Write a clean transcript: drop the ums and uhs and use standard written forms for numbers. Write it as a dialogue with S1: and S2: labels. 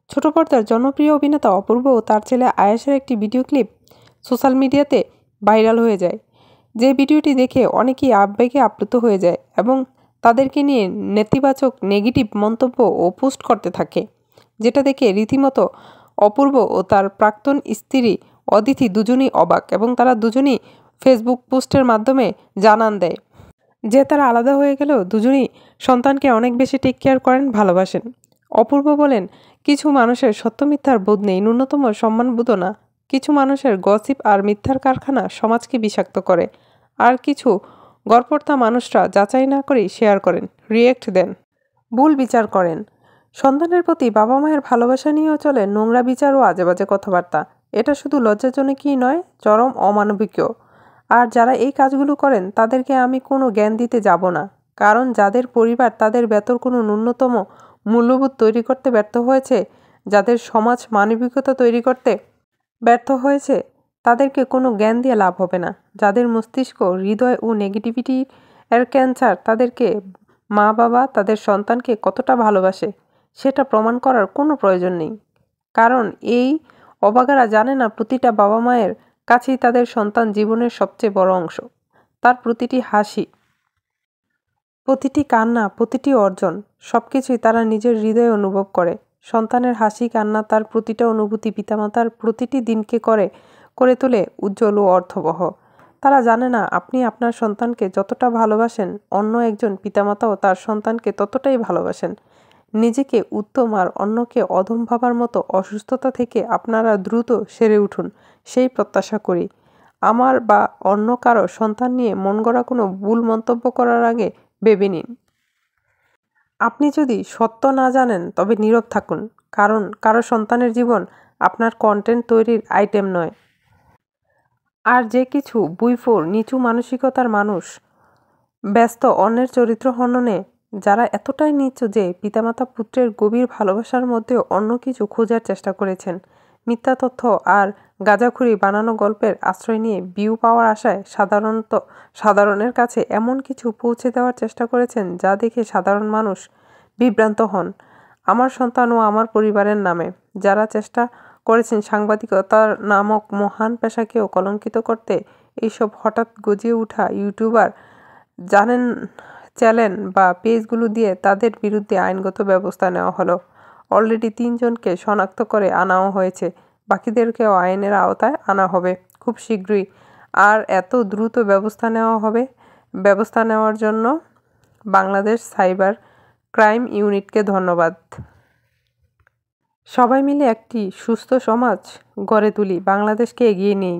S1: ছোট পর্দার জনপ্রিয় অভিনেতা অপূর্ব ও তার ছেলে আয়েশের একটি ভিডিও ক্লিপ সোশ্যাল মিডিয়াতে ভাইরাল হয়ে যায়। যে ভিডিওটি দেখে অনেকেই আবেগে আপ্লুত হয়ে যায় এবং তাদেরকে নিয়ে নেগেটিভ মন্তব্য ও পোস্ট করতে থাকে, যেটা দেখে রীতিমতো অপূর্ব ও তার প্রাক্তন স্ত্রী অদিতি দুজনেই অবাক এবং তারা দুজনেই ফেসবুক পোস্টের মাধ্যমে জানান দেয় যে তারা আলাদা হয়ে গেলেও দুজনেই সন্তানকে অনেক বেশি টেক কেয়ার করেন, ভালোবাসেন। অপূর্ব বলেন, কিছু মানুষের সত্য মিথ্যার বোধ নেই, ন্যূনতম সম্মানবোধও না। কিছু মানুষের গসিপ আর মিথ্যার কারখানা সমাজকে বিষাক্ত করে। আর কিছু গড়পড়তা মানুষরা যাচাই না করেই শেয়ার করেন, রিয়েক্ট দেন, ভুল বিচার করেন। সন্তানের প্রতি বাবা মায়ের ভালোবাসা নিয়েও চলে নোংরা বিচার ও আজেবাজে কথাবার্তা। এটা শুধু লজ্জাজনকই নয়, চরম অমানবিকও। আর যারা এই কাজগুলো করেন তাদেরকে আমি কোনো জ্ঞান দিতে যাব না, কারণ যাদের পরিবার তাদের ভেতর কোনো ন্যূনতম মূল্যবোধ তৈরি করতে ব্যর্থ হয়েছে, যাদের সমাজ মানবিকতা তৈরি করতে ব্যর্থ হয়েছে, তাদেরকে কোনো জ্ঞান দিয়ে লাভ হবে না। যাদের মস্তিষ্ক, হৃদয় ও নেগেটিভিটি এর ক্যান্সার, তাদেরকে মা বাবা তাদের সন্তানকে কতটা ভালোবাসে সেটা প্রমাণ করার কোনো প্রয়োজন নেই, কারণ এই অবাগারা জানে না প্রতিটা বাবা মায়ের কাছেই তাদের সন্তান জীবনের সবচেয়ে বড় অংশ। তার প্রতিটি হাসি, প্রতিটি কান্না, প্রতিটি অর্জন, সবকিছুই তারা নিজের হৃদয়ে অনুভব করে। সন্তানের হাসি কান্না, তার প্রতিটা অনুভূতি পিতামাতার প্রতিটি দিনকে করে তোলে উজ্জ্বল ও অর্থবহ। তারা জানে না আপনি আপনার সন্তানকে যতটা ভালোবাসেন, অন্য একজন পিতামাতাও তার সন্তানকে ততটাই ভালোবাসেন। নিজেকে উত্তম আর অন্যকে অধম ভাবার মতো অসুস্থতা থেকে আপনারা দ্রুত সেরে উঠুন, সেই প্রত্যাশা করি। আমার বা অন্য কারো সন্তান নিয়ে মন গড়া কোনো ভুল মন্তব্য করার আগে ভেবে নিন। আপনি যদি সত্য না জানেন তবে নীরব থাকুন, কারণ কারো সন্তানের জীবন আপনার কন্টেন্ট তৈরির আইটেম নয়। আর যে কিছু বুইফোর নিচু মানসিকতার মানুষ ব্যস্ত অন্যের চরিত্র হননে, যারা এতটাই নিচু যে পিতামাতা পুত্রের গভীর ভালোবাসার মধ্যেও অন্য কিছু খোঁজার চেষ্টা করেছেন, মিথ্যা তথ্য আর গাঁজাখুরি বানানো গল্পের আশ্রয় নিয়ে ভিউ পাওয়ার আশায় সাধারণের কাছে এমন কিছু পৌঁছে দেওয়ার চেষ্টা করেছেন যা দেখে সাধারণ মানুষ বিভ্রান্ত হন। আমার সন্তান ও আমার পরিবারের নামে যারা চেষ্টা করেছেন সাংবাদিকতার নামক মহান পেশাকেও কলঙ্কিত করতে, এইসব হঠাৎ গজিয়ে ওঠা ইউটিউবার জানেন চ্যানেল বা পেজগুলো দিয়ে তাদের বিরুদ্ধে আইনগত ব্যবস্থা নেওয়া হলো। অলরেডি 3 জনকে শনাক্ত করে আনাও হয়েছে, বাকিদেরকেও আইনের আওতায় আনা হবে খুব শীঘ্রই। আর এত দ্রুত ব্যবস্থা নেওয়ার জন্য বাংলাদেশ সাইবার ক্রাইম ইউনিটকে ধন্যবাদ। সবাই মিলে একটি সুস্থ সমাজ গড়ে তুলি, বাংলাদেশকে এগিয়ে নেই।